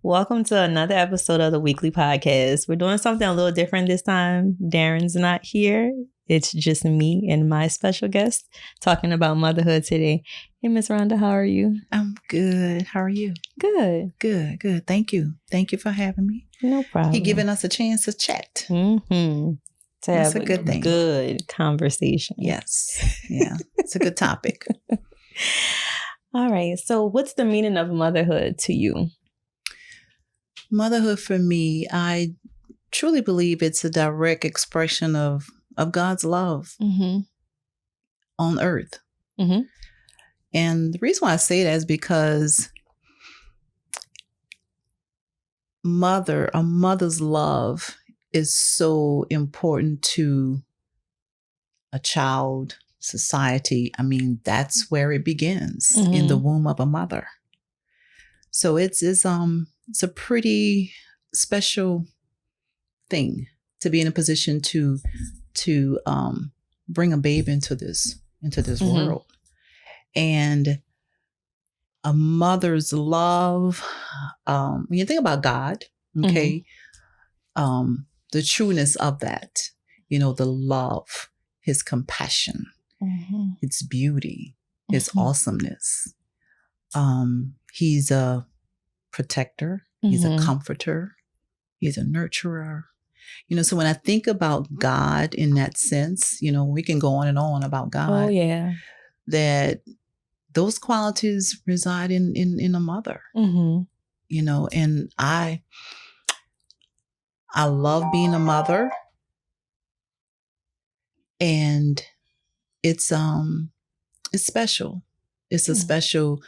Welcome to another episode of the WeakLEE Podcast. We're doing something a little different this time. Darren's not here. It's just me and my special guest talking about motherhood today. Hey, Miss Rhonda, how are you? I'm good. How are you? Good. Good. Thank you. Thank you for having me. No problem. You're giving us a chance to chat. Mm-hmm. To That's have a good thing. Good conversation. Yes. Yeah. It's a good topic. All right. So what's the meaning of motherhood to you? Motherhood for me, I truly believe it's a direct expression of God's love on earth. Mm-hmm. And the reason why I say that is because a mother's love is so important to a child, society. I mean, that's where it begins, in the womb of a mother. So it's a pretty special thing to be in a position to bring a babe into this world. And a mother's love, when you think about God, okay, the trueness of that, the love, his compassion, its beauty, his awesomeness. He's a protector. He's a comforter. He's a nurturer. So when I think about God in that sense, we can go on and on about God. Oh, yeah. That those qualities reside in a mother. And I love being a mother. And it's special. It's a special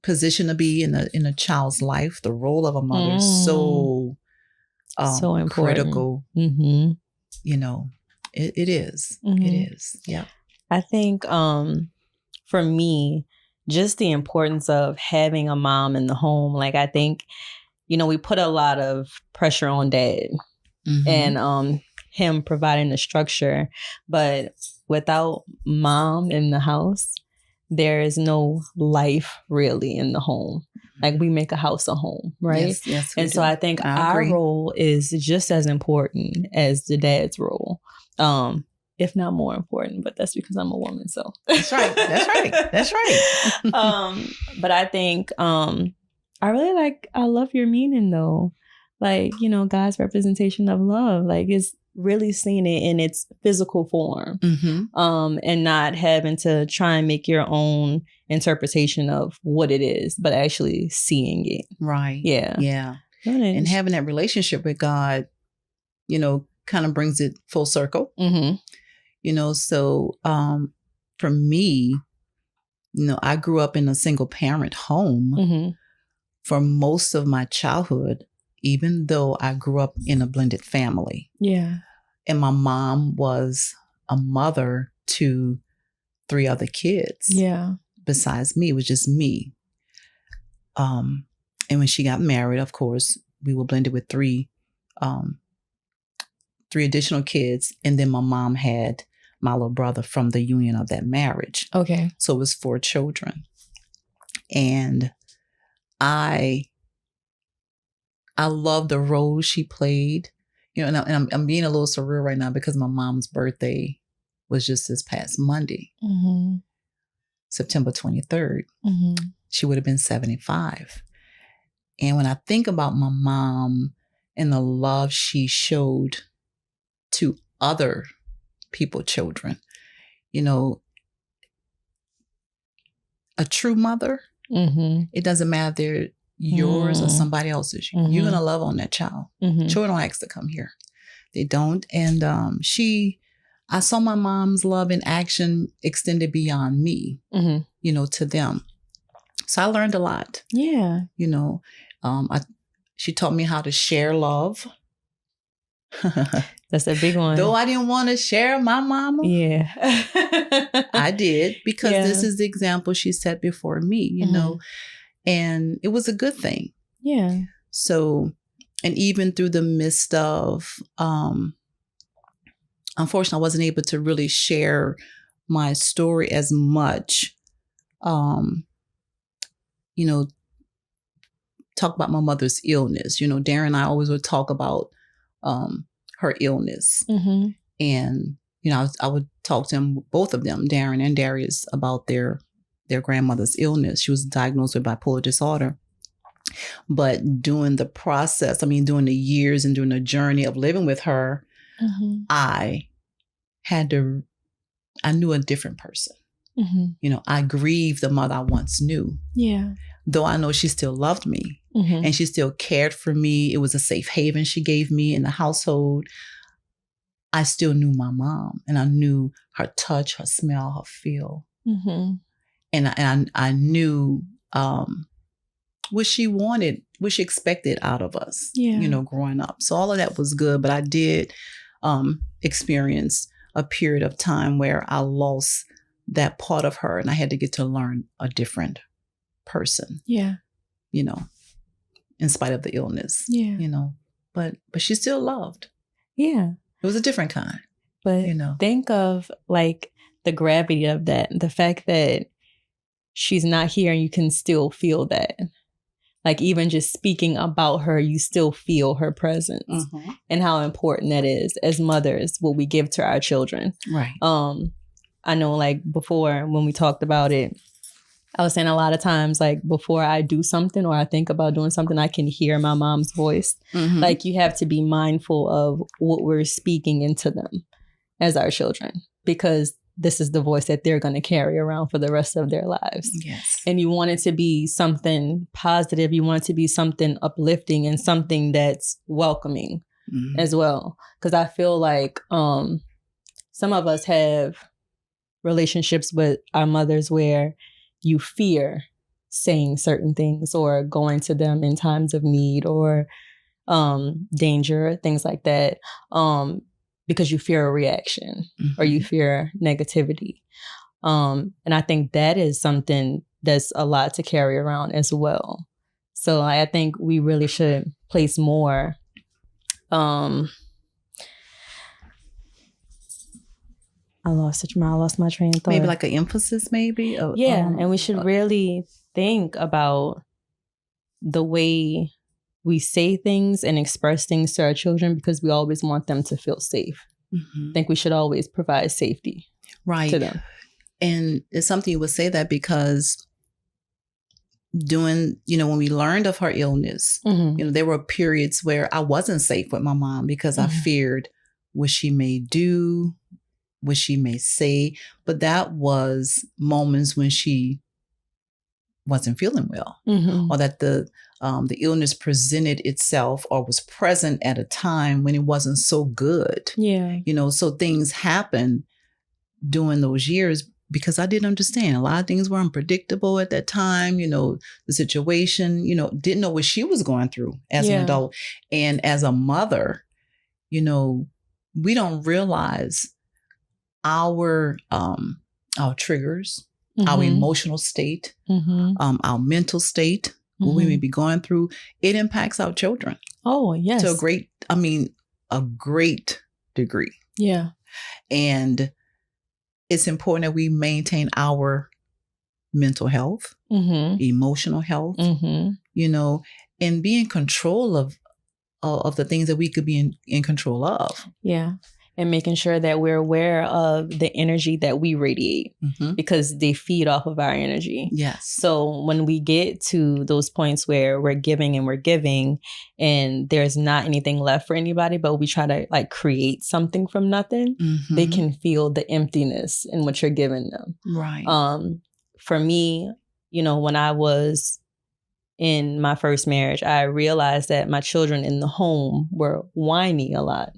position to be in a child's life. The role of a mother is so important. Critical. It is. It is. Yeah. I think for me, just the importance of having a mom in the home. Like, I think, we put a lot of pressure on dad and him providing the structure, but without mom in the house, there is no life really in the home. Like, we make a house a home, right? Yes. And so I think our role is just as important as the dad's role, if not more important. But that's because I'm a woman, so that's right. But I think I love your meaning though. Like, God's representation of love, like, is really seeing it in its physical form, and not having to try and make your own interpretation of what it is, but actually seeing it. Right. Yeah. Yeah. And having that relationship with God, kind of brings it full circle. So for me, I grew up in a single parent home for most of my childhood, even though I grew up in a blended family. Yeah. And my mom was a mother to 3 other kids. Yeah. Besides me, it was just me. And when she got married, of course, we were blended with 3 additional kids. And then my mom had my little brother from the union of that marriage. Okay. So it was 4 children. And I love the role she played, and I'm being a little surreal right now because my mom's birthday was just this past Monday, September 23rd. She would have been 75. And when I think about my mom and the love she showed to other people's children, a true mother, it doesn't matter if they're yours or somebody else's. You're going to love on that child. Children don't ask to come here. They don't. And I saw my mom's love in action extended beyond me, to them. So I learned a lot. Yeah. She taught me how to share love. That's a big one. Though I didn't want to share my mama. Yeah. I did, because this is the example she set before me, and it was a good thing. Yeah. So, and even through the midst of, unfortunately, I wasn't able to really share my story as much, talk about my mother's illness. You know, Darren and I always would talk about her illness. Mm-hmm. And, you know, I would talk to them, both of them, Darren and Darius, about their grandmother's illness. She was diagnosed with bipolar disorder. But during the process, during the years and during the journey of living with her, I knew a different person. Mm-hmm. You know, I grieved the mother I once knew. Yeah. Though I know she still loved me and she still cared for me. It was a safe haven she gave me in the household. I still knew my mom, and I knew her touch, her smell, her feel. Mm-hmm. And I knew what she wanted, what she expected out of us, you know, growing up. So all of that was good. But I did experience a period of time where I lost that part of her, and I had to get to learn a different person. Yeah. You know, in spite of the illness. Yeah. You know, but she still loved. Yeah. It was a different kind. But you know, think of like the gravity of that, the fact that she's not here and you can still feel that. Like even just speaking about her, you still feel her presence and how important that is as mothers, what we give to our children. Right. I know like before when we talked about it, I was saying a lot of times, like before I do something or I think about doing something, I can hear my mom's voice. Like you have to be mindful of what we're speaking into them as our children, because this is the voice that they're going to carry around for the rest of their lives. Yes. And you want it to be something positive. You want it to be something uplifting and something that's welcoming as well. Because I feel like some of us have relationships with our mothers where you fear saying certain things or going to them in times of need or danger, things like that, because you fear a reaction or you fear negativity. And I think that is something that's a lot to carry around as well. So I think we really should place more I lost my train of thought. Maybe like an emphasis, maybe? And we should really think about the way we say things and express things to our children, because we always want them to feel safe. I think we should always provide safety to them. And it's something you would say that because when we learned of her illness, you know, there were periods where I wasn't safe with my mom because I feared what she may do, what she may say. But that was moments when she wasn't feeling well, or that the illness presented itself or was present at a time when it wasn't so good. Yeah. You know, so things happen during those years because I didn't understand. A lot of things were unpredictable at that time. You know, the situation, you know, didn't know what she was going through as an adult. And as a mother, you know, we don't realize our triggers, our emotional state, our mental state, what we may be going through. It impacts our children. Oh, yes. To a great degree. Yeah. And it's important that we maintain our mental health, emotional health, you know, and be in control of the things that we could be in control of. Yeah. And making sure that we're aware of the energy that we radiate because they feed off of our energy. Yes. So when we get to those points where we're giving and there's not anything left for anybody, but we try to like create something from nothing, they can feel the emptiness in what you're giving them. Right. For me, you know, when I was in my first marriage, I realized that my children in the home were whiny a lot.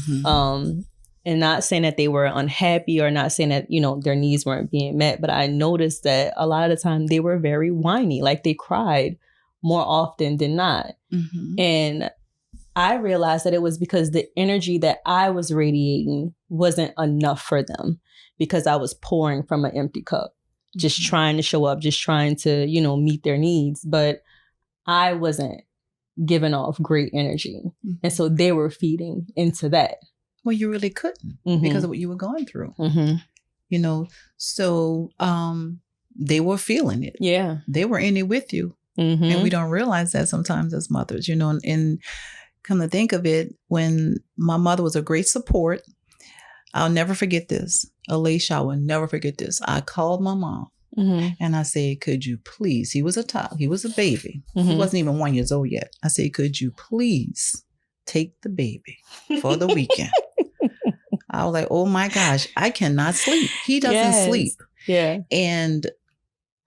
And not saying that they were unhappy or not saying that, you know, their needs weren't being met, but I noticed that a lot of the time they were very whiny, like they cried more often than not. And I realized that it was because the energy that I was radiating wasn't enough for them because I was pouring from an empty cup, just trying to show up, just trying to, you know, meet their needs. But I wasn't giving off great energy. And so they were feeding into that. Well, you really couldn't because of what you were going through. You know, so they were feeling it. Yeah. They were in it with you. And we don't realize that sometimes as mothers, you know, and come to think of it, when my mother was a great support, I'll never forget this. Alaisha, I will never forget this. I called my mom and I said, could you please, he was a child, he was a baby. He wasn't even 1 year old yet. I said, could you please take the baby for the weekend? I was like, oh my gosh, I cannot sleep. He doesn't sleep. Yeah. And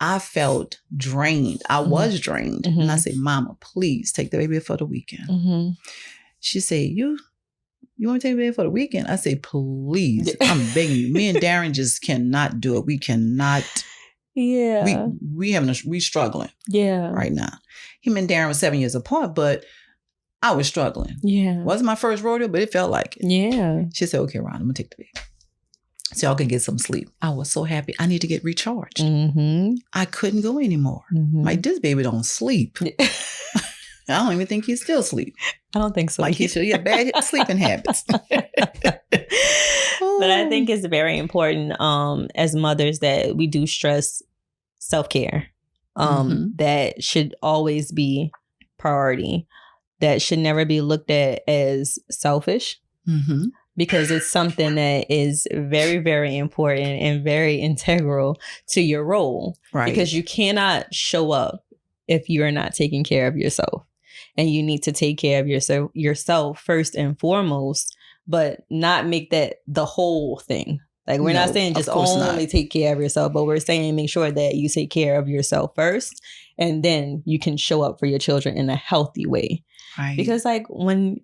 I felt drained. I was drained. And I said, Mama, please take the baby for the weekend. She said, You want to take the baby for the weekend? I said, please, I'm begging you. Me and Darren just cannot do it. We cannot. Yeah. We struggling. Yeah. Right now. Him and Darren were 7 years apart, but I was struggling. Yeah. Wasn't my first rodeo, but it felt like it. Yeah. She said, okay, Ron, I'm going to take the baby. So y'all can get some sleep. I was so happy. I need to get recharged. I couldn't go anymore. Like, this baby don't sleep. I don't even think he still asleep. I don't think so. Like, he should have bad sleeping habits. But I think it's very important as mothers that we do stress self-care. That should always be priority. That should never be looked at as selfish. Because it's something that is very, very important and very integral to your role. Right. Because you cannot show up if you're not taking care of yourself. And you need to take care of yourself first and foremost, but not make that the whole thing. Like, we're not saying just only take care of yourself, but we're saying make sure that you take care of yourself first, and then you can show up for your children in a healthy way. Right. Because, like, when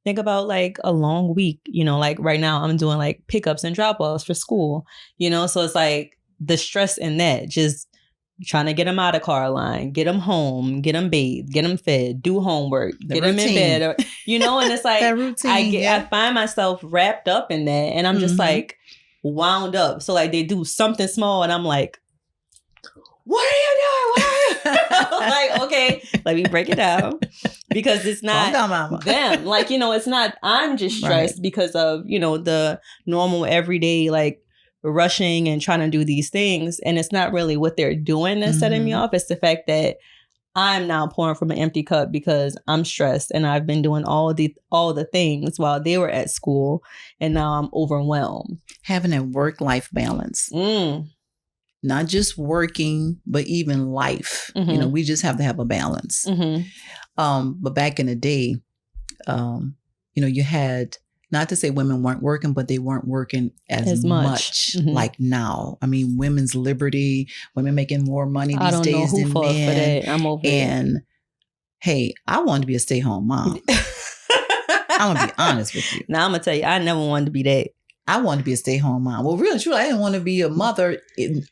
think about like a long week, you know, like right now I'm doing like pickups and drop-offs for school, you know, so it's like the stress in that, just trying to get them out of car line, get them home, get them bathed, get them fed, do homework, get them in bed, or, you know, and it's like I find myself wrapped up in that, and I'm just like wound up. So like they do something small and I'm like, what are you doing? Like, okay, let me break it down, because it's not them. Like, you know, it's not, I'm just stressed because of, you know, the normal everyday, like, rushing and trying to do these things. And it's not really what they're doing that's setting me off. It's the fact that I'm now pouring from an empty cup because I'm stressed and I've been doing all the things while they were at school, and now I'm overwhelmed. Having a work-life balance. Not just working, but even life. You know, we just have to have a balance. But back in the day, you know, you had, not to say women weren't working, but they weren't working as much like now. I mean, women's liberty, women making more money these days than men. I'm over and hey, I wanted to be a stay-home mom. I'm going to be honest with you. Now, I'm going to tell you, I never wanted to be that. I wanted to be a stay-home mom. Well, really, truly, I didn't want to be a mother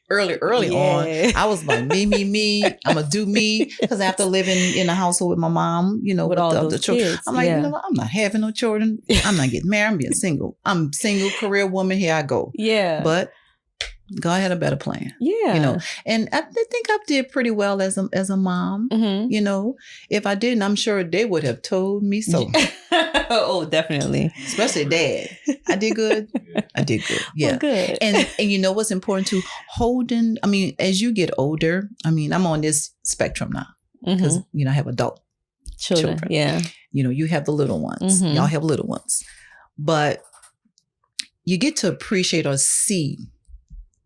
early on. I was like, me. I'm going to do me. Because after living in a household with my mom, you know, with all the children, I'm like, you know what? I'm not having no children. I'm not getting married. I'm being single. I'm single, career woman. Here I go. Yeah. But God had a better plan. Yeah. You know, and I think I did pretty well as a mom. You know, if I didn't, I'm sure they would have told me so. Oh, definitely. Especially Dad. I did good. Yeah. Well, good. And you know what's important too? Holding, I mean, as you get older, I mean, I'm on this spectrum now because, you know, I have adult children. Yeah. You know, you have the little ones. Y'all have little ones. But you get to appreciate or see,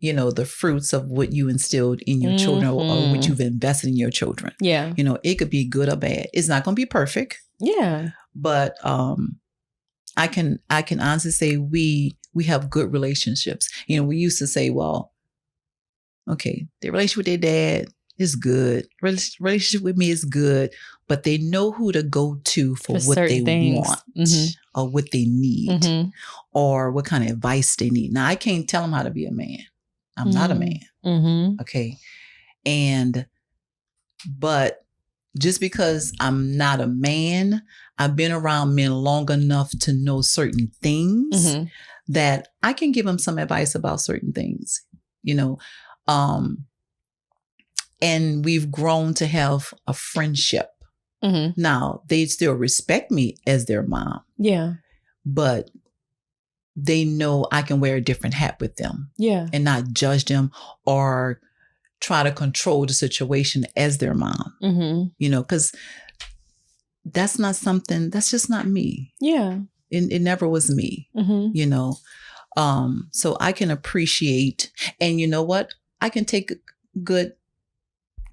you know, the fruits of what you instilled in your children or what you've invested in your children. Yeah. You know, it could be good or bad. It's not going to be perfect. Yeah. But I can honestly say we have good relationships. You know, we used to say, well, okay, the relationship with their dad is good. Relationship with me is good. But they know who to go to for what they want or what they need or what kind of advice they need. Now, I can't tell them how to be a man. I'm not a man. Okay. But just because I'm not a man, I've been around men long enough to know certain things that I can give them some advice about certain things, you know. And we've grown to have a friendship. Now, they still respect me as their mom. Yeah. But they know I can wear a different hat with them. Yeah. And not judge them or try to control the situation as their mom, you know, because that's just not me. Yeah. It never was me, you know. So I can appreciate, and you know what? I can take good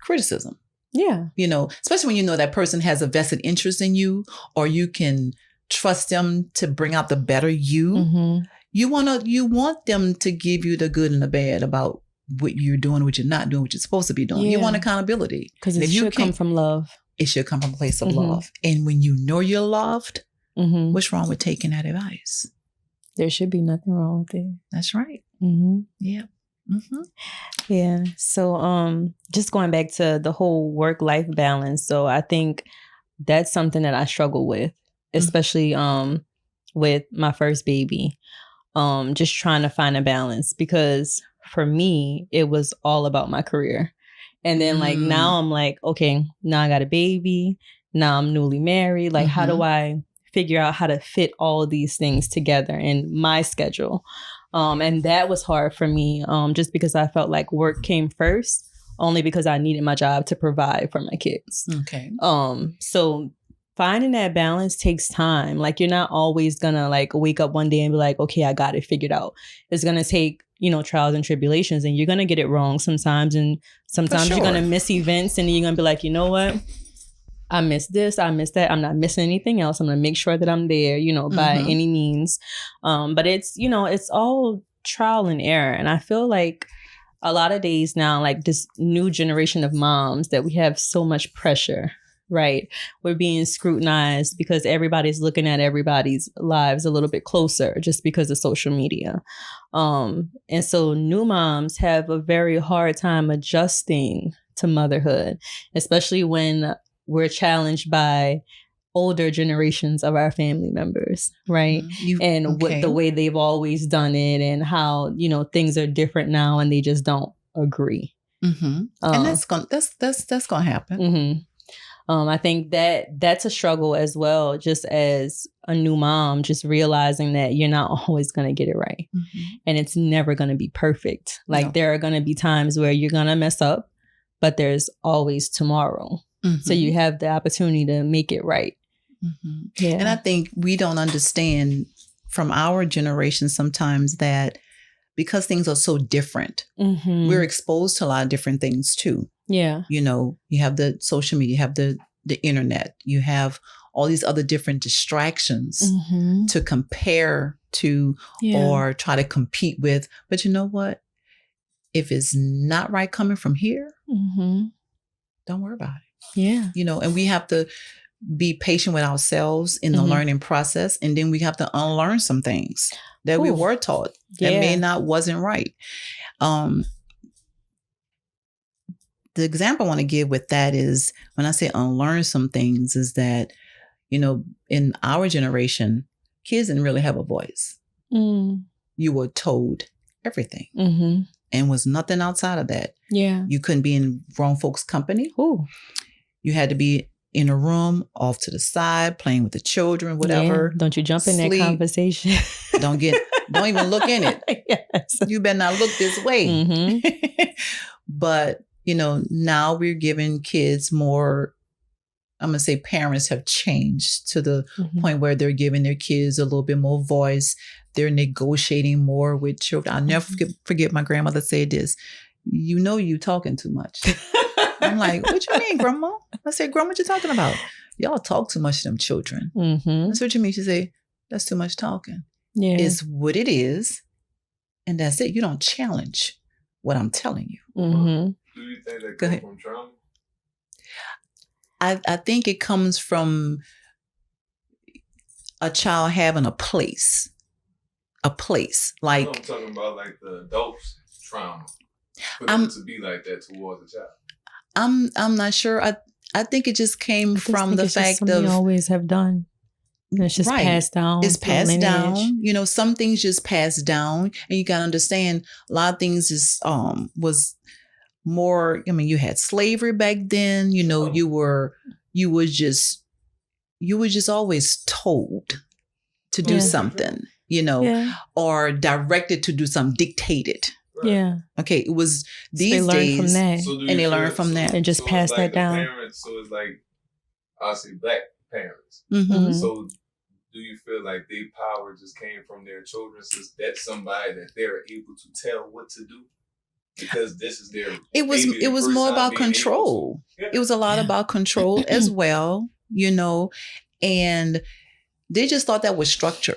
criticism. Yeah. You know, especially when you know that person has a vested interest in you, or you can trust them to bring out the better you. You want them to give you the good and the bad about what you're doing, what you're not doing, what you're supposed to be doing. You want accountability. Because it should come from love. It should come from a place of love. And when you know you're loved, what's wrong with taking that advice? There should be nothing wrong with it. That's right. Yeah. Yeah. So just going back to the whole work-life balance. So I think that's something that I struggle with, especially with my first baby. Just trying to find a balance, because for me, it was all about my career. And then like now I'm like, okay, now I got a baby. Now I'm newly married. Like, how do I figure out how to fit all of these things together in my schedule? And that was hard for me, just because I felt like work came first, only because I needed my job to provide for my kids. Okay. So finding that balance takes time. Like, you're not always gonna like wake up one day and be like, okay, I got it figured out. It's gonna take, you know, trials and tribulations, and you're gonna get it wrong sometimes. And sometimes you're gonna miss events, and you're gonna be like, you know what? I missed this, I missed that. I'm not missing anything else. I'm gonna make sure that I'm there, you know, by any means. But it's, you know, it's all trial and error. And I feel like a lot of days now, like this new generation of moms, that we have so much pressure, right? We're being scrutinized because everybody's looking at everybody's lives a little bit closer just because of social media. And so new moms have a very hard time adjusting to motherhood, especially when we're challenged by older generations of our family members, right? What the way they've always done it, and how, you know, things are different now and they just don't agree. And that's gonna happen. I think that's a struggle as well, just as a new mom, just realizing that you're not always going to get it right. And it's never going to be perfect. Like there are going to be times where you're going to mess up, but there's always tomorrow. So you have the opportunity to make it right. Yeah. And I think we don't understand from our generation sometimes that because things are so different, we're exposed to a lot of different things too. Yeah. You know, you have the social media, you have the internet, you have all these other different distractions to compare to or try to compete with. But you know what? If it's not right coming from here, don't worry about it. Yeah. You know, and we have to be patient with ourselves in the learning process. And then we have to unlearn some things that we were taught that wasn't right. The example I want to give with that is, when I say unlearn some things, is that, you know, in our generation, kids didn't really have a voice. You were told everything and was nothing outside of that. Yeah. You couldn't be in grown folks' company. You had to be in a room off to the side, playing with the children, whatever. Yeah. Don't you jump in that conversation. Don't even look in it. Yes. You better not look this way. But, you know, now we're giving kids more, I'm going to say parents have changed to the point where they're giving their kids a little bit more voice. They're negotiating more with children. I'll never forget my grandmother said this, you know, you talking too much. I'm like, what you mean, Grandma? I said, Grandma, what you talking about? Y'all talk too much to them children. That's what you mean. She said, that's too much talking. Yeah. It's what it is. And that's it. You don't challenge what I'm telling you. Do you think that comes from trauma? I think it comes from a child having a place. Like, I'm talking about like the adults' trauma. For them to be like that towards the child. I'm not sure. I think it just came from the fact of you always have done. And it's just passed down. It's passed down. You know, some things just passed down, and you gotta understand a lot of things is was more. I mean, you had slavery back then. You know, you were just always told to do something. You know, or directed to do something, dictated. Right. Yeah. Okay, it was So these they learn days, from that. So do you and they feel- learn from that. And just so pass it's like that down. The parents, so it's like, I'll say black parents. Mhm. So do you feel like their power just came from their children, since that's somebody that they're able to tell what to do? Because this is their. It was more about control. Yeah. It was a lot about control as well, and they just thought that was structure.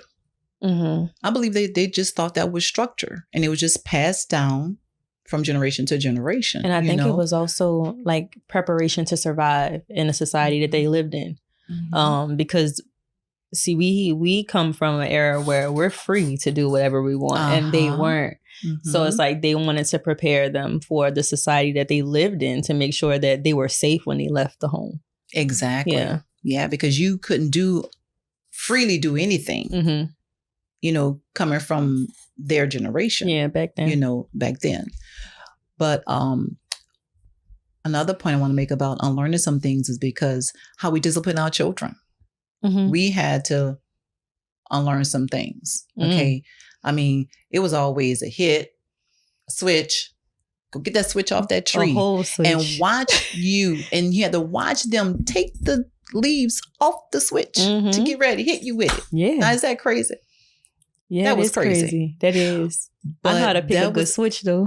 I believe they just thought that was structure, and it was just passed down from generation to generation. And I think it was also like preparation to survive in the society that they lived in. Because see, we come from an era where we're free to do whatever we want, and they weren't. So it's like they wanted to prepare them for the society that they lived in to make sure that they were safe when they left the home. Exactly. Yeah, because you couldn't freely do anything, coming from their generation. Yeah, back then. Back then. But another point I want to make about unlearning some things is because how we discipline our children. We had to unlearn some things. Okay. I mean, it was always a hit, a switch. Go get that switch off that tree. A whole switch. And and you had to watch them take the leaves off the switch to get ready, hit you with it. Yeah. Now, is that crazy? Yeah, that was crazy. That is. But I know how to pick a good switch, though.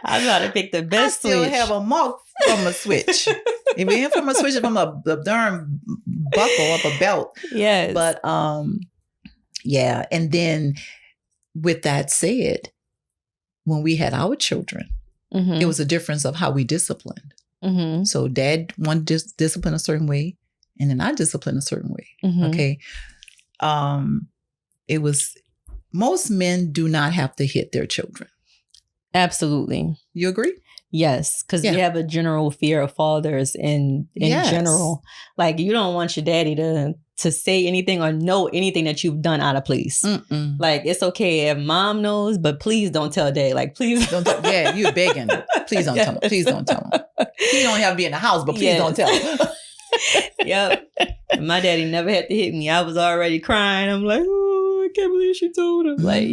I know how to pick the best switch. I still have a mark from a switch. If you have from a switch, from a darn buckle up a belt. Yes. But yeah. And then with that said, when we had our children, it was a difference of how we disciplined. So dad wanted to discipline a certain way, and then I disciplined a certain way. Okay. It was, most men do not have to hit their children. Absolutely. You agree? Yes, because we have a general fear of fathers in general. Like, you don't want your daddy to say anything or know anything that you've done out of place. Like, it's okay if mom knows, but please don't tell dad. Like, please don't. Yeah, you're begging. Please don't tell him. Please don't tell him. He don't have to be in the house, but please don't tell him. Yep. My daddy never had to hit me. I was already crying. I'm like, oh, I can't believe she told him. Like,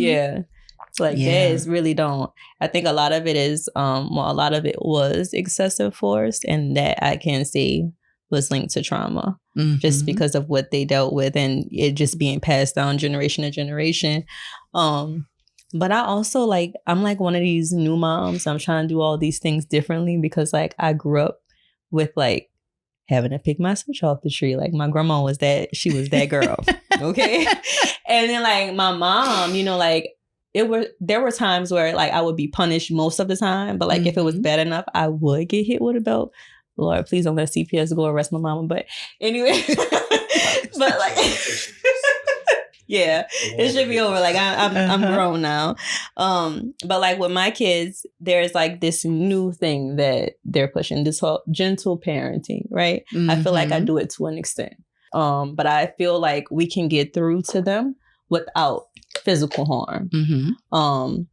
dads really don't. I think a lot of it is, a lot of it was excessive force, and that I can say was linked to trauma, just because of what they dealt with and it just being passed down generation to generation. But I also I'm like one of these new moms. I'm trying to do all these things differently because I grew up with having to pick my switch off the tree. Like, my grandma was she was that girl. Okay. And then my mom, there were times where I would be punished most of the time, but if it was bad enough, I would get hit with a belt. Lord, please don't let CPS go arrest my mama. But anyway, but yeah, it should be over. I'm grown now. But with my kids, there's this new thing that they're pushing, this whole gentle parenting, right? I feel like I do it to an extent. But I feel like we can get through to them without physical harm. And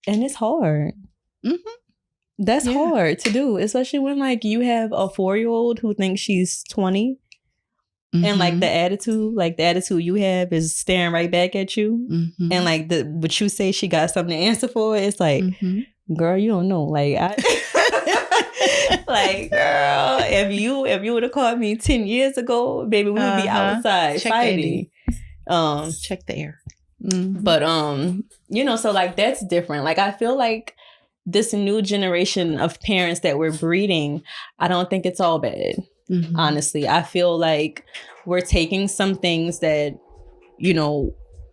it's hard. That's hard to do, especially when you have a 4-year-old who thinks she's 20 and the attitude you have is staring right back at you. And what you say she got something to answer for, it's girl, you don't know. Girl, if you would have called me 10 years ago, baby, we would be outside fighting. Check the air. But so that's different. I feel this new generation of parents that we're breeding, I don't think it's all bad. Honestly, I feel like we're taking some things that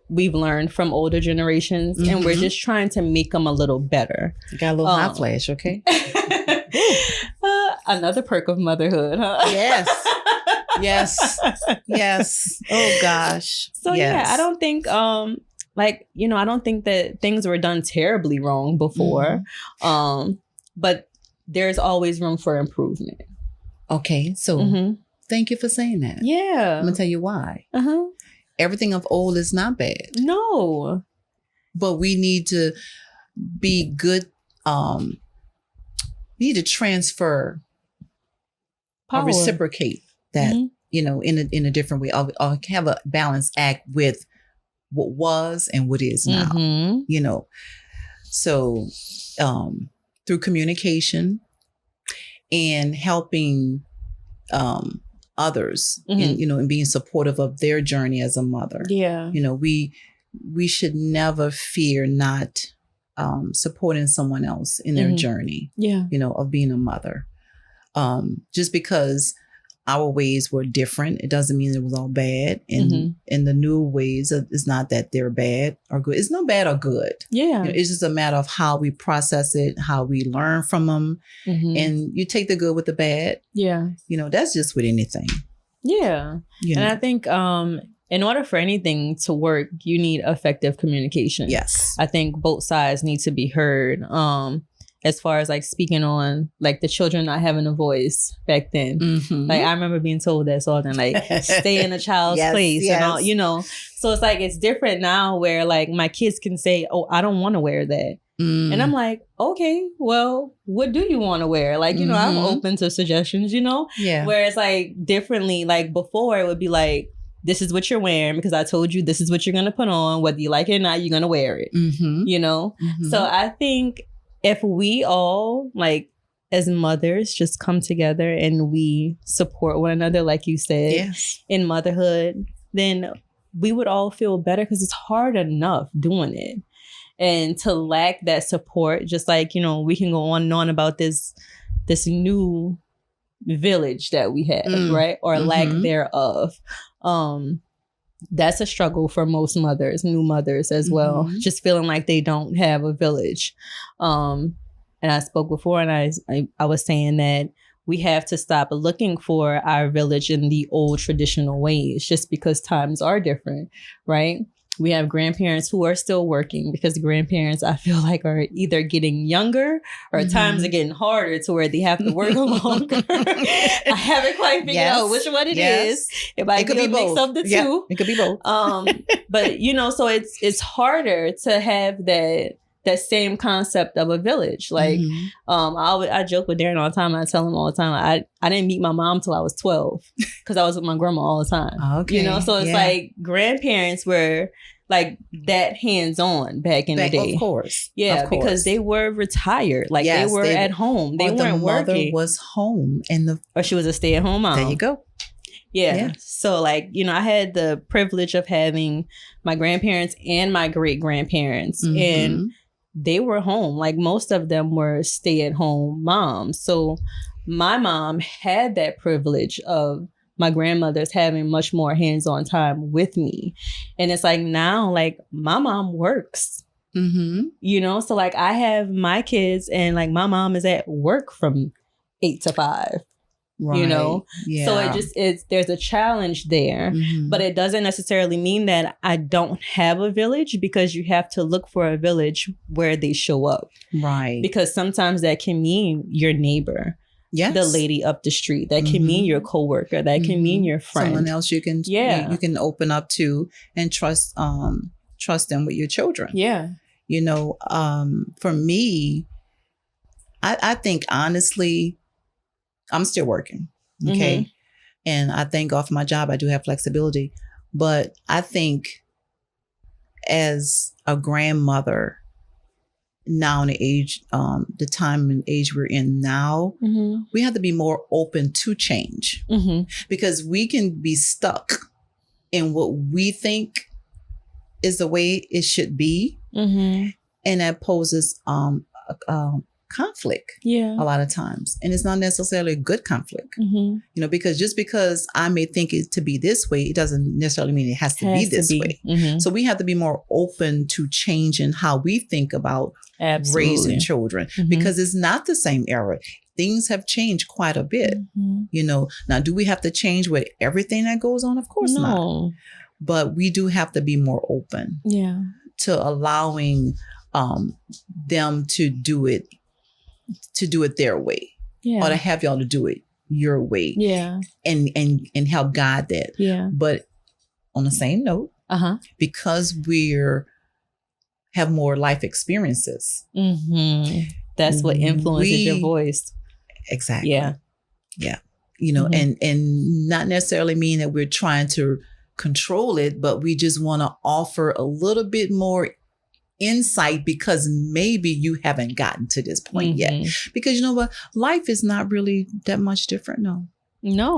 we've learned from older generations, and we're just trying to make them a little better. You got a little hot flash, okay? Another perk of motherhood, huh? Yes. Oh gosh. So yeah, I don't think I don't think that things were done terribly wrong before. But there's always room for improvement. Okay, so thank you for saying that. Yeah. I'm gonna tell you why. Everything of old is not bad. No. But we need to be good. We need to transfer power, or reciprocate that, in a different way. Or have a balanced act with what was and what is now. You know, so through communication and helping others, and, you know, and being supportive of their journey as a mother. Yeah. You know, we should never fear not supporting someone else in their journey. Yeah. You know, of being a mother. Just because our ways were different, it doesn't mean it was all bad. And the new ways, it's not that they're bad or good. It's no bad or good. Yeah. You know, it's just a matter of how we process it, how we learn from them. And you take the good with the bad. Yeah. You know, that's just with anything. Yeah. You know? And I think in order for anything to work, you need effective communication. Yes. I think both sides need to be heard. As far as like speaking on like the children not having a voice back then. Like I remember being told that all the time, like stay in a child's place and all, you know. So it's like it's different now where like my kids can say, oh, I don't want to wear that. And I'm like, okay, well, what do you want to wear? Like, you know, I'm open to suggestions, you know? Yeah. Whereas like differently, like before it would be like, this is what you're wearing because I told you this is what you're going to put on. Whether you like it or not, you're going to wear it, you know? So I think if we all, like, as mothers, just come together and we support one another, like you said, in motherhood, then we would all feel better because it's hard enough doing it. And to lack that support, just like, you know, we can go on and on about this new village that we have, right? Or lack thereof. That's a struggle for most mothers, new mothers as well, just feeling like they don't have a village. And I spoke before and I was saying that we have to stop looking for our village in the old traditional ways just because times are different, right? We have grandparents who are still working because grandparents, I feel like, are either getting younger or times are getting harder to where they have to work longer. I haven't quite figured out which one it is. It might be a mix of the two. It could be both. But, you know, so it's harder to have that same concept of a village. Like, I joke with Darren all the time. I tell him all the time, I didn't meet my mom till I was 12 because I was with my grandma all the time. Okay. You know, so it's like grandparents were like that hands-on back in the day. Of course. Yeah, because they were retired. Like they were at home. They weren't working. The mother was home or she was a stay-at-home mom. There you go. Yeah. So like, you know, I had the privilege of having my grandparents and my great-grandparents and they were home. Like most of them were stay-at-home moms. So my mom had that privilege of my grandmother's having much more hands-on time with me. And it's like now, like my mom works, you know? So like I have my kids and like my mom is at work from 8 to 5. Right. You know, so there's a challenge there, but it doesn't necessarily mean that I don't have a village because you have to look for a village where they show up. Right. Because sometimes that can mean your neighbor. Yes. The lady up the street. That can mean your coworker. That can mean your friend. Someone else you can you can open up to and trust them with your children. Yeah. You know, for me, I think honestly, I'm still working. Okay. And I thank God for my job. I do have flexibility. But I think as a grandmother now in the age, the time and age we're in now, we have to be more open to change because we can be stuck in what we think is the way it should be. And that poses conflict a lot of times. And it's not necessarily a good conflict, you know, because just because I may think it to be this way, it doesn't necessarily mean it has to be this way. So we have to be more open to changing how we think about raising children because it's not the same era. Things have changed quite a bit, you know. Now, do we have to change with everything that goes on? Of course not. But we do have to be more open to allowing them to do it their way or to have y'all to do it your way and help guide that. But on the same note, because we're have more life experiences, that's what influences your voice. Exactly. You know, and not necessarily mean that we're trying to control it, but we just want to offer a little bit more insight because maybe you haven't gotten to this point yet. Because you know what? Life is not really that much different. No.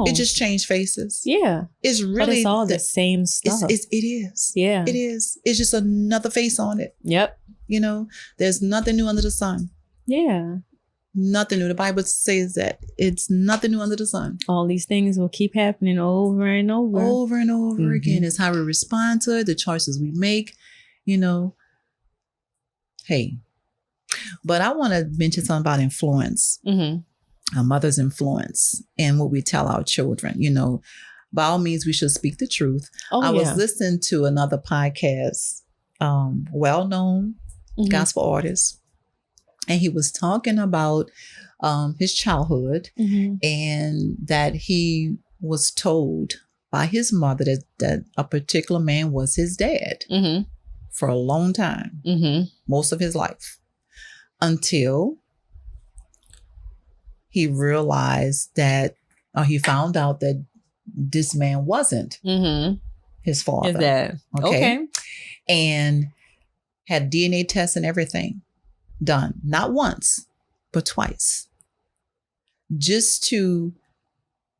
It just changed faces. Yeah. It's really but it's all the same stuff. It is. Yeah. It is. It's just another face on it. Yep. You know, there's nothing new under the sun. Yeah. Nothing new. The Bible says that it's nothing new under the sun. All these things will keep happening over and over. Over and over again. It's how we respond to it, the choices we make, you know. Hey. But I want to mention something about influence. A mother's influence and what we tell our children. You know, by all means, we should speak the truth. I was listening to another podcast, well-known gospel artist. And he was talking about his childhood and that he was told by his mother that a particular man was his dad for a long time, most of his life, until he realized that, or he found out that this man wasn't his father. His dad. Okay. And had DNA tests and everything done, not once, but twice, just to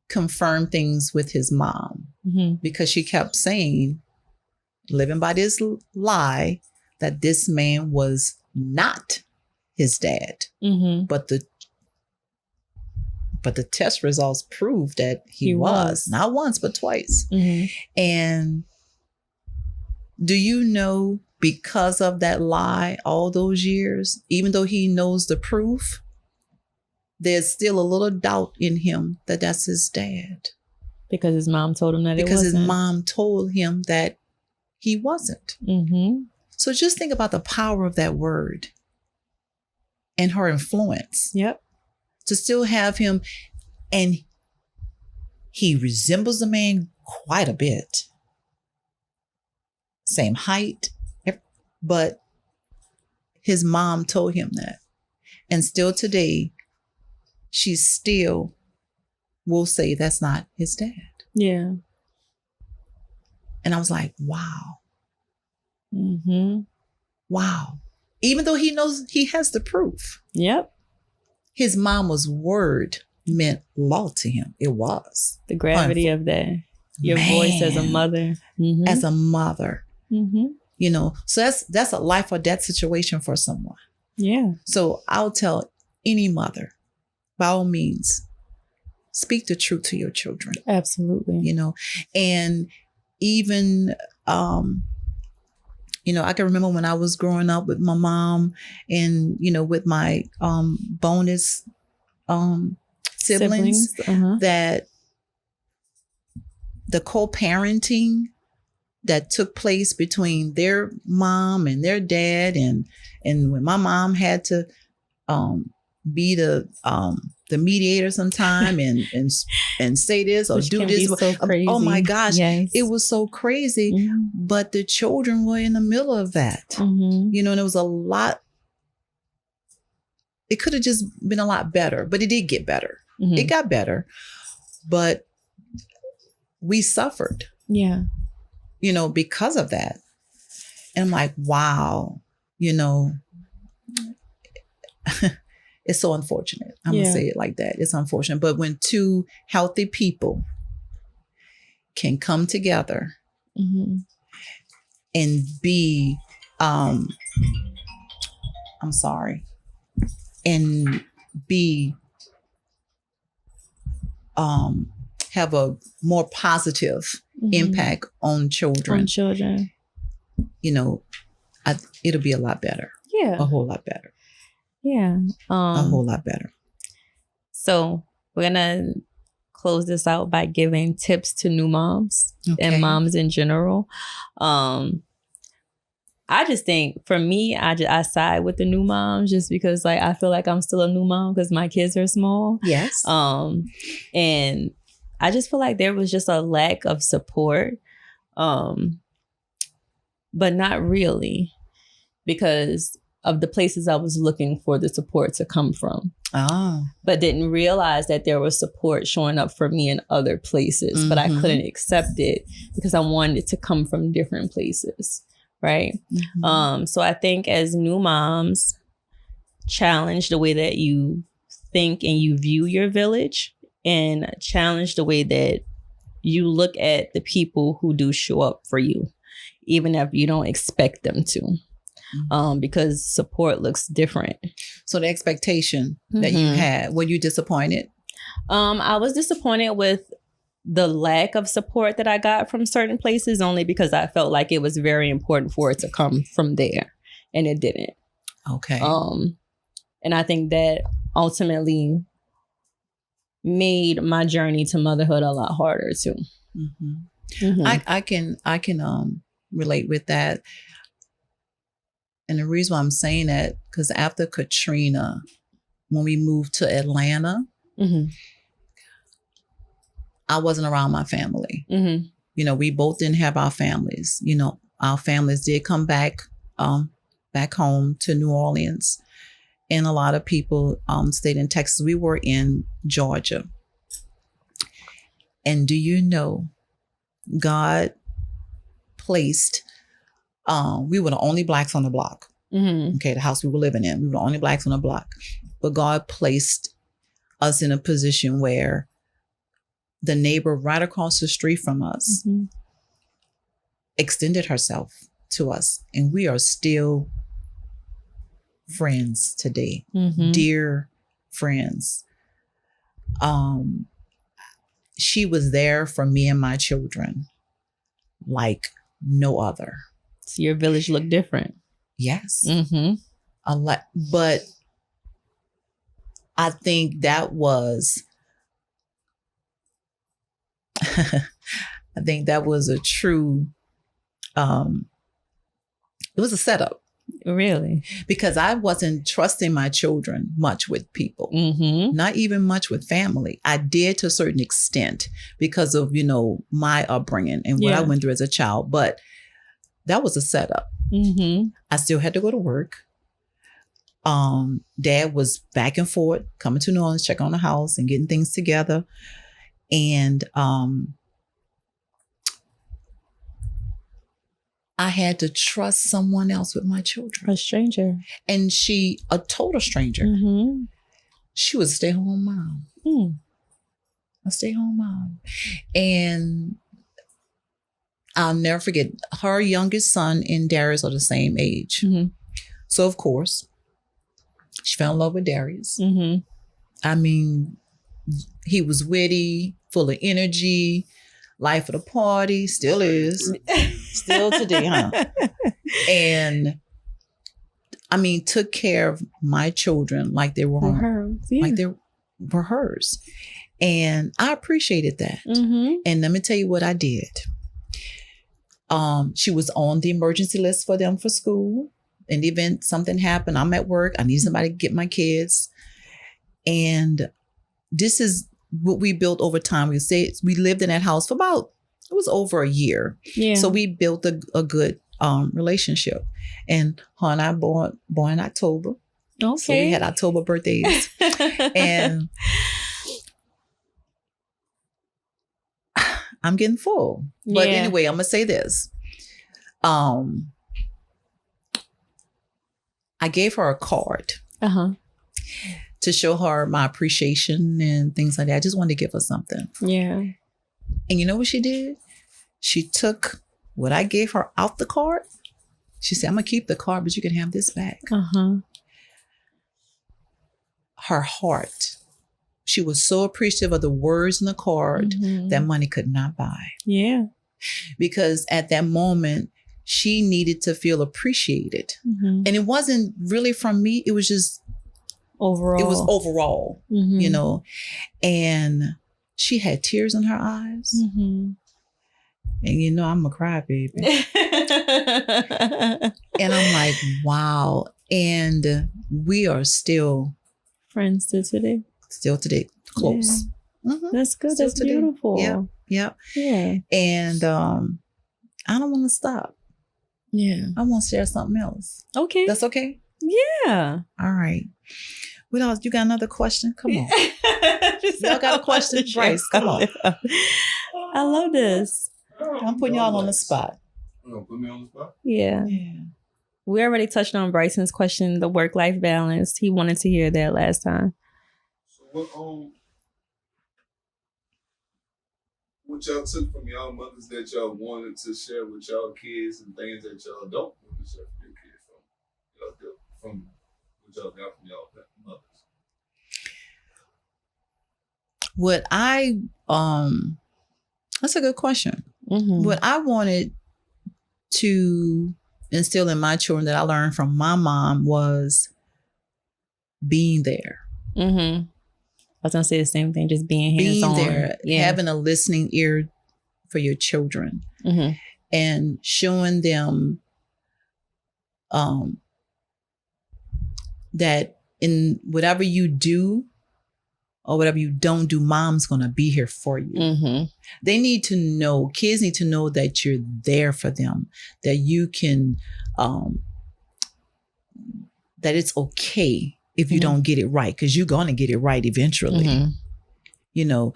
confirm things with his mom, because she kept saying, living by this lie, that this man was not his dad, but the test results proved that he was, not once, but twice. And do you know, because of that lie all those years, even though he knows the proof, there's still a little doubt in him that that's his dad. Because his mom told him that it wasn't. Because his mom told him that he wasn't. So just think about the power of that word and her influence. Yep. To still have him, and he resembles the man quite a bit. Same height, but his mom told him that. And still today, she still will say that's not his dad. Yeah. And I was like, wow. Wow. Even though he knows he has the proof. Yep. His mama's word meant law to him. It was. The gravity of that. Your voice as a mother. As a mother. You know, so that's a life or death situation for someone. Yeah. So I'll tell any mother, by all means, speak the truth to your children. Absolutely. You know, and even, you know, I can remember when I was growing up with my mom and, you know, with my bonus siblings. That the co-parenting that took place between their mom and their dad, and when my mom had to be the mediator sometime and say this or which do this. So crazy. Oh my gosh, yes. It was so crazy. But the children were in the middle of that. You know, and it was a lot. It could have just been a lot better, but it did get better. It got better, but we suffered. Yeah. You know, because of that. And I'm like, wow, you know, it's so unfortunate. I'm going to say it like that. It's unfortunate. But when two healthy people can come together and be, and be, have a more positive impact on children. You know, it'll be a lot better. Yeah. A whole lot better. Yeah. A whole lot better. So we're going to close this out by giving tips to new moms and moms in general. I just think for me, I side with the new moms just because like I feel like I'm still a new mom because my kids are small. Yes. And I just feel like there was just a lack of support, but not really, because of the places I was looking for the support to come from. Oh. But didn't realize that there was support showing up for me in other places, but I couldn't accept it because I wanted it to come from different places, right? So I think as new moms, challenge the way that you think and you view your village, and challenge the way that you look at the people who do show up for you, even if you don't expect them to. Because support looks different. So the expectation that you had, were you disappointed? I was disappointed with the lack of support that I got from certain places, only because I felt like it was very important for it to come from there, and it didn't. Okay. And I think that ultimately made my journey to motherhood a lot harder too. I can relate with that. And the reason why I'm saying that, because after Katrina, when we moved to Atlanta, I wasn't around my family. You know, we both didn't have our families. You know, our families did come back home to New Orleans. And a lot of people stayed in Texas. We were in Georgia. And do you know, God placed, we were the only Blacks on the block. Okay, the house we were living in, we were the only Blacks on the block. But God placed us in a position where the neighbor right across the street from us extended herself to us. And we are still friends today, dear friends. She was there for me and my children like no other. So your village looked different. Yes. A lot, but I think that was a true it was a setup. Really? Because I wasn't trusting my children much with people, not even much with family. I did to a certain extent because of, you know, my upbringing and what I went through as a child. But that was a setup. I still had to go to work. Dad was back and forth, coming to New Orleans, checking on the house and getting things together. And I had to trust someone else with my children. A stranger. And a total stranger. She was a stay-home mom. A stay-home mom. And I'll never forget, her youngest son and Darius are the same age. So, of course, she fell in love with Darius. I mean, he was witty, full of energy, life of the party, still is. Still today, huh? And I mean, took care of my children like they were hers. Like they were hers. And I appreciated that. And let me tell you what I did. She was on the emergency list for them for school. In the event something happened, I'm at work, I need somebody to get my kids. And this is what we built over time. We lived in that house for it was over a year. So we built a good relationship. And her and I born in October. Okay. So we had October birthdays. And I'm getting full. But anyway, I'm going to say this. I gave her a card to show her my appreciation and things like that. I just wanted to give her something. And you know what she did? She took what I gave her out the card. She said, I'm going to keep the card, but you can have this back. Her heart. She was so appreciative of the words in the card that money could not buy. Because at that moment, she needed to feel appreciated. And it wasn't really from me. It was just overall. It was overall, you know. And she had tears in her eyes. And you know, I'm a crybaby. And I'm like, wow. And we are still friends to today. Still today, close. That's good. Still That's today. Beautiful. Yeah. And I don't want to stop. I want to share something else. Okay. That's okay? Yeah. All right. What else? You got another question? Come on. Y'all got a question? Bryce, come on. I love this. I'm putting y'all on the spot. Oh, put me on the spot? Yeah. We already touched on Bryson's question, the work-life balance. He wanted to hear that last time. So what y'all took from y'all mothers that y'all wanted to share with y'all kids and things that y'all don't want to share with your kids from what y'all got from y'all mothers? What that's a good question. Mm-hmm. What I wanted to instill in my children that I learned from my mom was being there. Mm-hmm. I was gonna say the same thing, just being hands-on. Being there, having a listening ear for your children, mm-hmm. and showing them that in whatever you do or whatever you don't do, mom's gonna be here for you. Mm-hmm. They need to know, kids need to know that you're there for them, that you can, that it's okay if you mm-hmm. don't get it right, because you're gonna get it right eventually. Mm-hmm. You know,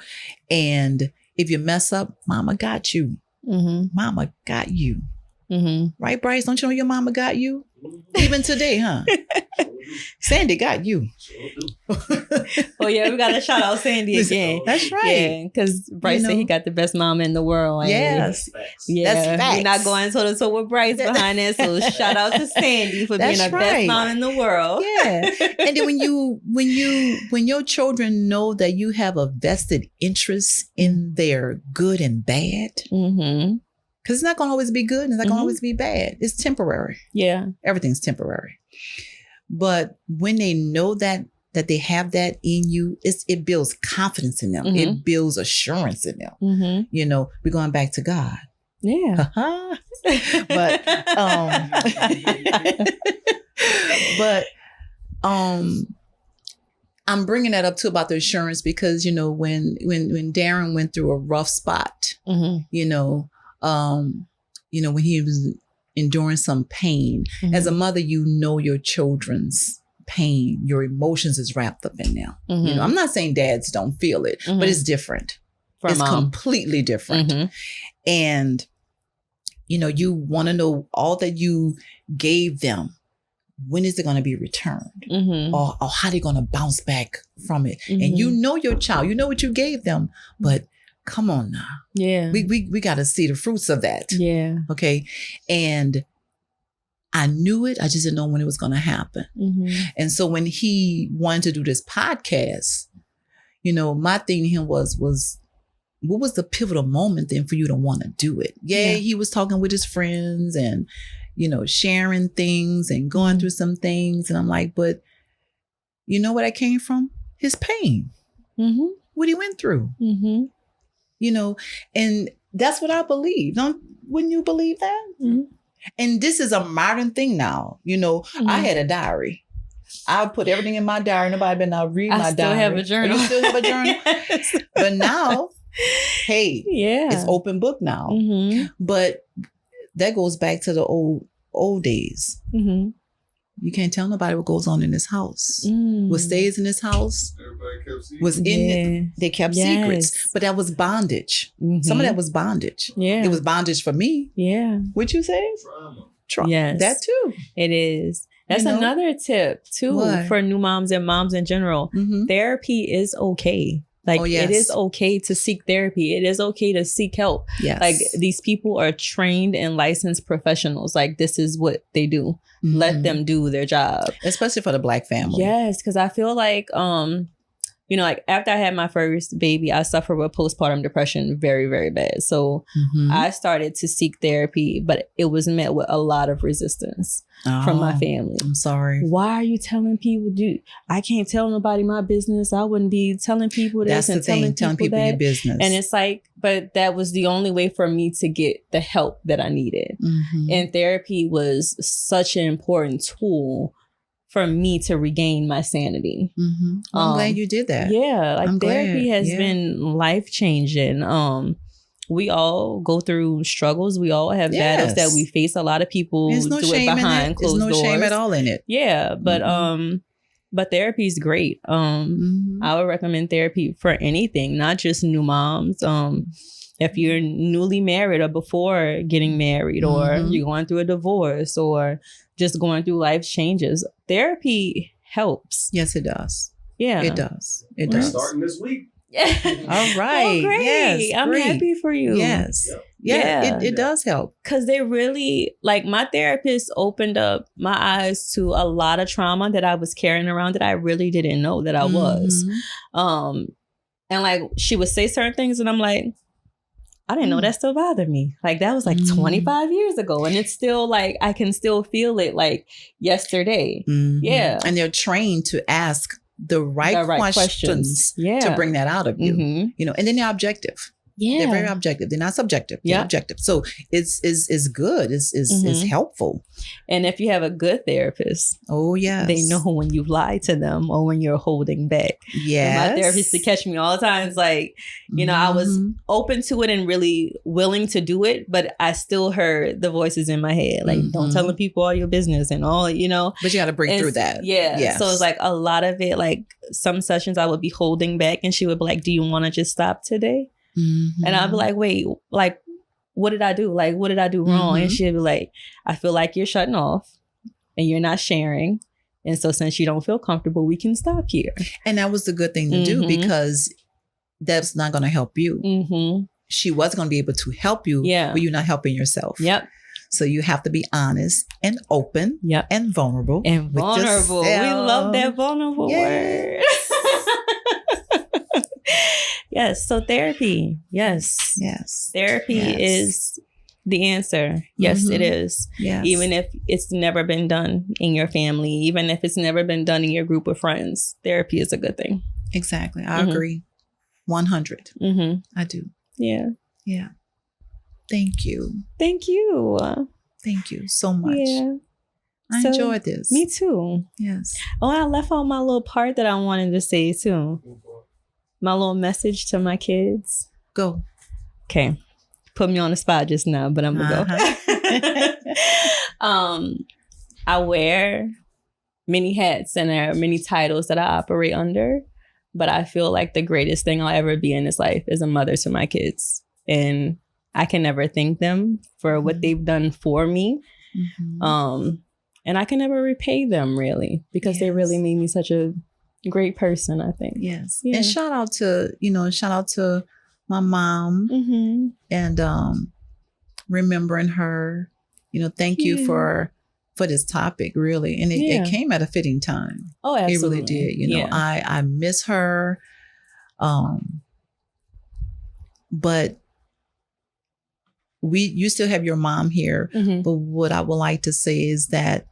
and if you mess up, mama got you. Mm-hmm. Mama got you. Mm-hmm. Right, Bryce? Don't you know your mama got you? Even today, huh? Sandy got you. Oh yeah, we gotta shout out Sandy again. That's right. Yeah, because Bryce said he got the best mom in the world. Yes. Yeah, that's facts. We're not going toe to toe with Bryce behind that. So shout out to Sandy for being the best mom in the world. Yeah. And then when your children know that you have a vested interest in their good and bad, mm-hmm. because it's not going to always be good and it's not going to mm-hmm. always be bad. It's temporary. Yeah. Everything's temporary. But when they know that they have that in you, it builds confidence in them. Mm-hmm. It builds assurance in them. Mm-hmm. You know, we're going back to God. Yeah. but I'm bringing that up too about the assurance because, you know, when Darren went through a rough spot, mm-hmm. you know, when he was enduring some pain, mm-hmm. as a mother, you know your children's pain, your emotions is wrapped up in them. Mm-hmm. You know, I'm not saying dads don't feel it, mm-hmm. but it's different. It's completely different. Mm-hmm. And, you know, you want to know all that you gave them. When is it going to be returned? Mm-hmm. Or how they going to bounce back from it? Mm-hmm. And you know your child, you know what you gave them, but come on now. Yeah. We got to see the fruits of that. Yeah. Okay. And I knew it. I just didn't know when it was going to happen. Mm-hmm. And so when he wanted to do this podcast, you know, my thing to him was what was the pivotal moment then for you to want to do it? Yeah, he was talking with his friends and, you know, sharing things and going through some things. And I'm like, but you know where that came from? His pain. Mm-hmm. What he went through. Mm-hmm. You know, and that's what I believe. Wouldn't you believe that? Mm-hmm. And this is a modern thing now. You know, mm-hmm. I had a diary. I put everything in my diary. Nobody better not read my diary. I still have a journal. You still have a journal? Yes. But now, hey, it's open book now. Mm-hmm. But that goes back to the old days. Mm-hmm. You can't tell nobody what goes on in this house. What stays in this house was in it. They kept secrets. But that was bondage. Mm-hmm. Some of that was bondage. Yeah. It was bondage for me. Yeah. What'd you say? Trauma. Yes. That too. It is. That's another tip too for new moms and moms in general. Mm-hmm. Therapy is okay. Like it is okay to seek therapy. It is okay to seek help. Yes. Like these people are trained and licensed professionals. Like this is what they do. Mm-hmm. Let them do their job. Especially for the Black family. Yes. Cause I feel like, you know, like after I had my first baby, I suffered with postpartum depression very, very bad. So I started to seek therapy, but it was met with a lot of resistance from my family. I'm sorry. Why are you telling people? I can't tell nobody my business. I wouldn't be telling people this. That's and telling people that. Your business. And it's like, but that was the only way for me to get the help that I needed. Mm-hmm. And therapy was such an important tool for me to regain my sanity. Mm-hmm. Well, I'm glad you did that. Yeah. Like therapy has been life-changing. we all go through struggles. We all have battles that we face. A lot of people There's no do shame it behind closed doors. There's no shame at all in it. Yeah, but therapy is great. I would recommend therapy for anything, not just new moms. If you're newly married or before getting married, or you're going through a divorce, or just going through life changes, therapy helps. Yes, it does. Yeah, it does. It We're does. starting this week. All right. Oh, great. Yes, I'm great. happy for you. Yes. Yep. Yeah. It does help. Because they really, like, my therapist opened up my eyes to a lot of trauma that I was carrying around that I really didn't know that I was. And like, she would say certain things and I'm like, I didn't know that still bothered me. Like, that was like 25 years ago. And it's still like, I can still feel it like yesterday. Yeah. And they're trained to ask the right questions to bring that out of you. You know, and then they're objective. Yeah. They're very objective. They're not subjective. They're objective. So it's good. It's helpful. And if you have a good therapist, they know when you lie to them or when you're holding back. Yeah. My therapist used to catch me all the time. It's like, you know, I was open to it and really willing to do it, but I still heard the voices in my head. Like, don't tell the people all your business and all, you know. But you got to break through that. Yeah. Yes. So it's like a lot of it, like some sessions I would be holding back and she would be like, do you want to just stop today? And I'd be like, wait, like, what did I do? Like, what did I do wrong? And she'd be like, I feel like you're shutting off and you're not sharing. And so since you don't feel comfortable, we can stop here. And that was the good thing to do because that's not going to help you. She was going to be able to help you, but you're not helping yourself. So you have to be honest and open and vulnerable. And vulnerable. We love that vulnerable word. Yes. So therapy. Yes. Yes. Therapy is the answer. Yes, it is. Yes. Even if it's never been done in your family, even if it's never been done in your group of friends, therapy is a good thing. Exactly. I agree. 100. I do. Yeah. Yeah. Thank you. Thank you. Thank you so much. Yeah. I enjoyed this. Me too. Yes. Oh, I left out my little part that I wanted to say too. My little message to my kids. Go. Okay. Put me on the spot just now, but I'm going to go. I wear many hats and there are many titles that I operate under, but I feel like the greatest thing I'll ever be in this life is a mother to my kids. And I can never thank them for what they've done for me. And I can never repay them really because they really made me such a great person, I think. Yes. Yeah. And shout out to my mom and remembering her. You know, thank you for this topic, really. And it came at a fitting time. Oh, absolutely. It really did. You know, I miss her. But you still have your mom here. But what I would like to say is that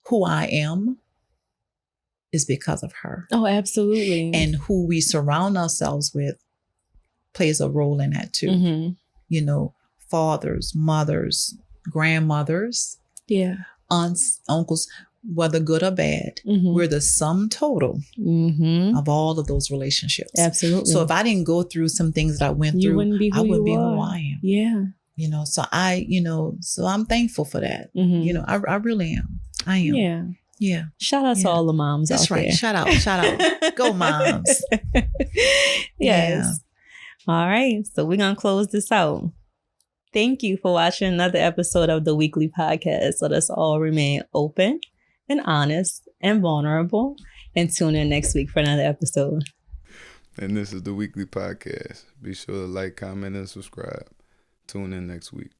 who I am is because of her. Oh, absolutely. And who we surround ourselves with plays a role in that too. You know, fathers, mothers, grandmothers, aunts, uncles, whether good or bad, we're the sum total of all of those relationships. Absolutely. So if I didn't go through some things that I went through, I wouldn't be who I am. Yeah. You know, so I'm thankful for that. You know, I really am. I am. Yeah. Yeah. Shout out to all the moms That's out right. there. Shout out. Go moms. Yes. Yeah. All right. So we're going to close this out. Thank you for watching another episode of the WeakLEE Podcast. Let us all remain open and honest and vulnerable. And tune in next week for another episode. And this is the WeakLEE Podcast. Be sure to like, comment, and subscribe. Tune in next week.